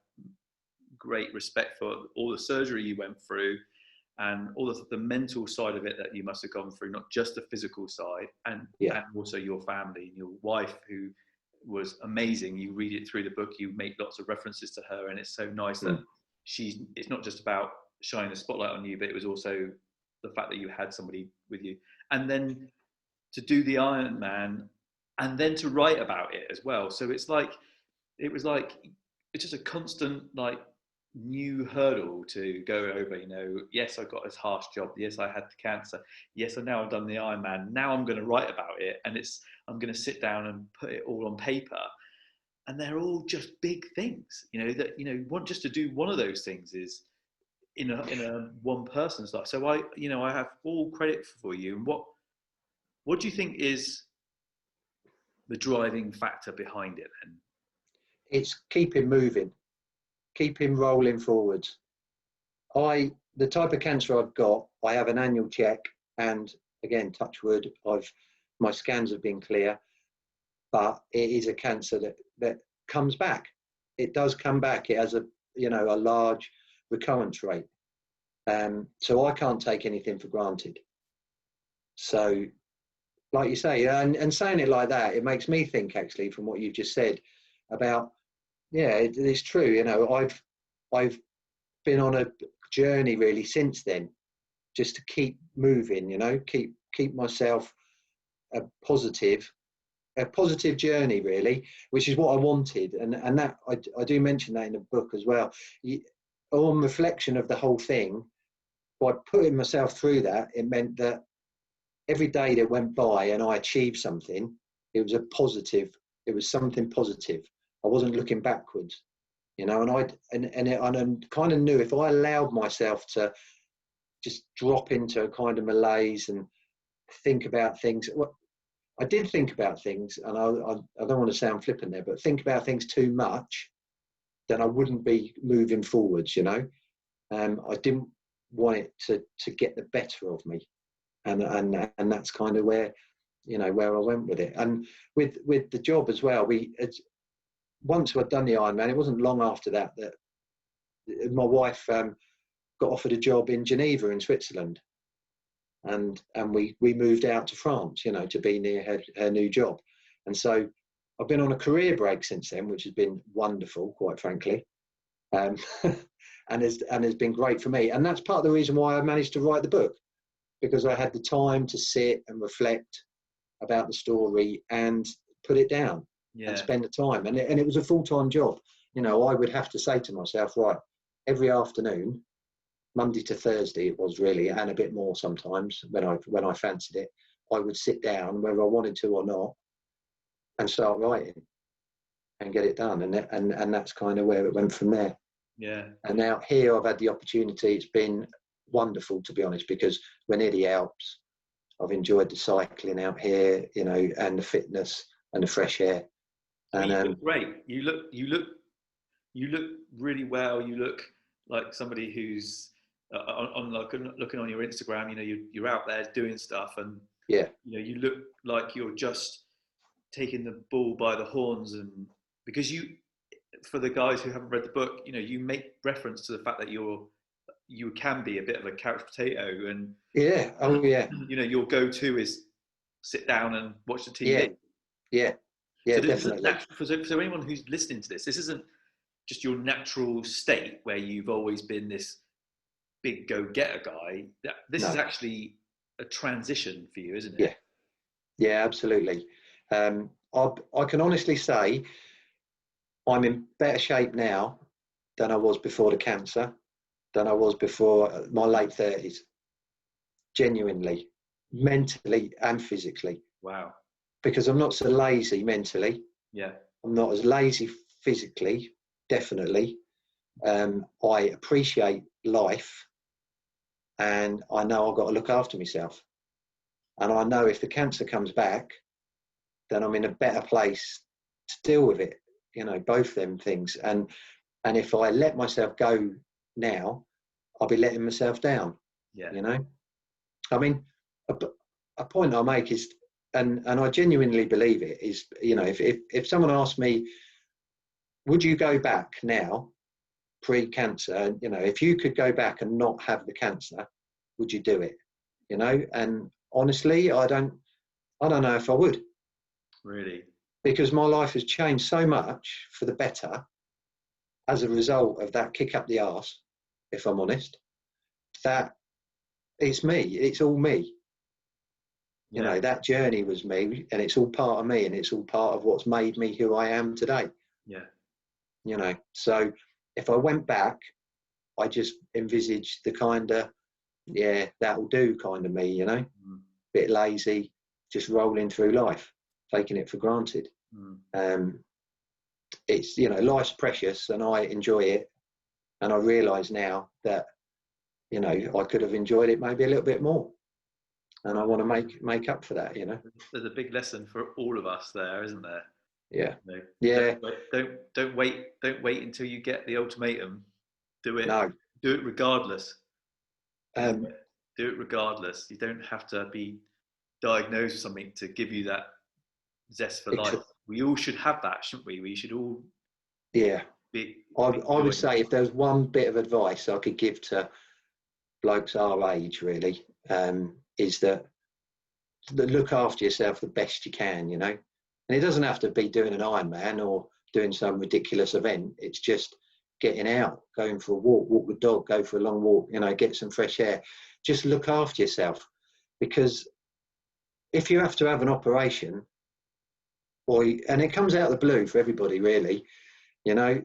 great respect for all the surgery you went through and all the mental side of it that you must have gone through, not just the physical side, Yeah. and also your family and your wife, who was amazing. You read it through the book, you make lots of references to her, and it's so nice that Mm. it's not just about shining the spotlight on you, but it was also the fact that you had somebody with you. And then to do the Iron Man and then to write about it as well. So it was like it's just a constant like new hurdle to go over. You know, yes, I got this harsh job. Yes, I had the cancer. Yes, I now I've done the Ironman. Now I'm going to write about it, and I'm going to sit down and put it all on paper. And they're all just big things. You know that, you know, want just to do one of those things is in a one person's life. So I have all credit for you. And what do you think is the driving factor behind it then? It's keep him moving, keep him rolling forwards. The type of cancer I've got, I have an annual check, and again, touch wood, my scans have been clear, but it is a cancer that comes back. It does come back. It has a large recurrence rate. So I can't take anything for granted. So like you say, and saying it like that, it makes me think actually from what you've just said about, yeah, it's true. You know, I've been on a journey really since then, just to keep moving. You know, keep myself a positive a positive journey really, which is what I wanted, and that I do mention that in the book as well. On reflection of the whole thing, by putting myself through that, it meant that every day that went by and I achieved something, it was a positive. It was something positive. I wasn't looking backwards, you know. And I kind of knew if I allowed myself to just drop into a kind of malaise and think about things. Well, I did think about things, and I don't want to sound flippant there, but think about things too much, then I wouldn't be moving forwards, you know. I didn't want it to get the better of me, and that's kind of where, you know, where I went with it. And with the job as well, once I'd done the Ironman, it wasn't long after that my wife got offered a job in Geneva in Switzerland, and we moved out to France, you know, to be near her new job. And so I've been on a career break since then, which has been wonderful, quite frankly, and has been great for me. And that's part of the reason why I managed to write the book, because I had the time to sit and reflect about the story and put it down and spend the time. And it was a full-time job. You know, I would have to say to myself, right, every afternoon, Monday to Thursday it was really, and a bit more sometimes when I fancied it, I would sit down, whether I wanted to or not, and start writing and get it done. And that's kind of where it went from there. Yeah. And now here I've had the opportunity. It's been wonderful, to be honest, because we're near the Alps. I've enjoyed the cycling out here, you know, and the fitness and the fresh air. And you look great. You look really well. You look like somebody who's looking on your Instagram. You know, you're out there doing stuff, and yeah, you know, you look like you're just taking the bull by the horns. And because for the guys who haven't read the book, you know, you make reference to the fact that you can be a bit of a couch potato, and yeah, oh yeah, you know, your go-to is sit down and watch the TV. Yeah, So this isn't definitely. natural for anyone who's listening to this. This isn't just your natural state where you've always been this big go-getter guy. This is No, actually a transition for you, isn't it? yeah, absolutely. I can honestly say I'm in better shape now than I was before the cancer, than I was before my late 30s. Genuinely, mentally and physically. Wow. Because I'm not so lazy mentally. Yeah. I'm not as lazy physically, definitely. I appreciate life, and I know I've got to look after myself. And I know if the cancer comes back, then I'm in a better place to deal with it. You know, both them things. And if I let myself go now, I'll be letting myself down. Yeah. You know, I mean, a point I make is, and I genuinely believe it is, you know, if someone asked me, would you go back now, pre-cancer? You know, if you could go back and not have the cancer, would you do it? You know, and honestly, I don't know if I would. Really? Because my life has changed so much for the better as a result of that kick up the arse, if I'm honest, that it's me, it's all me. Yeah. You know, that journey was me, and it's all part of me, and it's all part of what's made me who I am today. Yeah. You know, so if I went back, I just envisaged the kind of, yeah, that'll do kind of me, you know, bit lazy, just rolling through life, taking it for granted. It's, you know, life's precious and I enjoy it. And I realise now that, you know, I could have enjoyed it maybe a little bit more. And I want to make up for that, you know. There's a big lesson for all of us there, isn't there? Yeah. You know, Yeah. Don't wait until you get the ultimatum. Do it. No. Do it regardless. Um, Do it regardless. You don't have to be diagnosed with something to give you that zest for life. We all should have that, shouldn't we? We should all. Yeah. Be I would say if there's one bit of advice I could give to blokes our age, really, is that look after yourself the best you can, you know. And it doesn't have to be doing an Ironman or doing some ridiculous event. It's just getting out, going for a walk, walk the dog, go for a long walk, you know, get some fresh air. Just look after yourself, because if you have to have an operation, and it comes out of the blue for everybody, really, you know,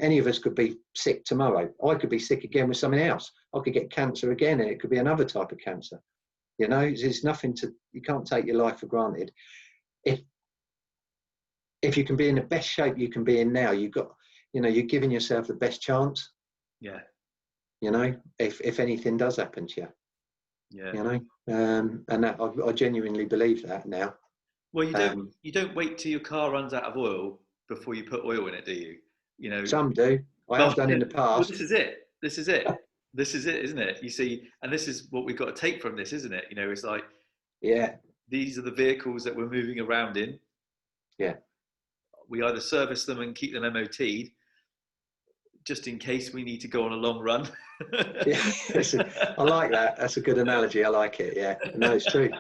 any of us could be sick tomorrow. I could be sick again with something else. I could get cancer again, and it could be another type of cancer. You know, there's nothing you can't take your life for granted. If you can be in the best shape you can be in now, you're giving yourself the best chance. Yeah. You know, if anything does happen to you. Yeah. You know, and that I genuinely believe that now. Well, you don't wait till your car runs out of oil before you put oil in it, do you? You know, Some do. I well, have done in the well, past. this is it. This is it. This is it, isn't it? You see, and this is what we've got to take from this, isn't it? You know, it's like, Yeah. these are the vehicles that we're moving around in. Yeah. We either service them and keep them MOT'd, just in case we need to go on a long run. Yeah. I like that. That's a good analogy. I like it. Yeah. No, it's true.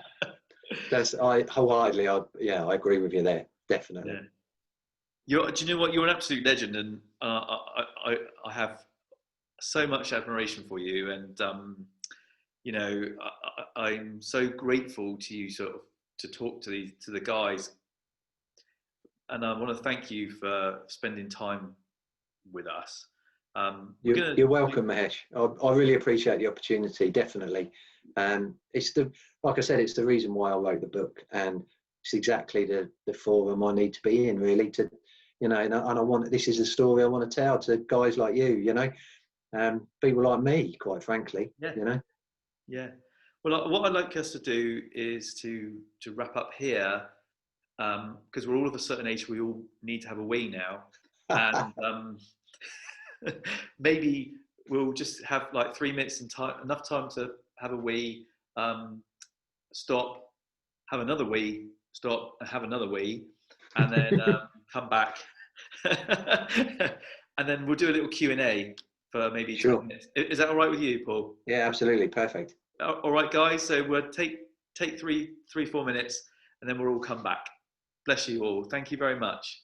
I wholeheartedly. I agree with you there. Definitely. Yeah. Do you know what? You're an absolute legend, and I have so much admiration for you, and you know, I'm so grateful to you, sort of, to talk to the guys, and I want to thank you for spending time with us. You're welcome, Mahesh. I really appreciate the opportunity. Definitely. Like I said, it's the reason why I wrote the book, and it's exactly the forum I need to be in, really. To, you know, and I want, this is a story I want to tell to guys like you know, people like me, quite frankly. Yeah. You know. Yeah. Well, what I'd like us to do is to wrap up here, because we're all of a certain age. We all need to have a wee now, and maybe we'll just have like 3 minutes and enough time to have a wee, stop, have another wee, stop, and have another wee, and then come back, and then we'll do a little Q&A for maybe Sure. 20 minutes. Is that all right with you, Paul? Yeah, absolutely. Perfect. All right, guys. So we'll take 4 minutes, and then we'll all come back. Bless you all. Thank you very much.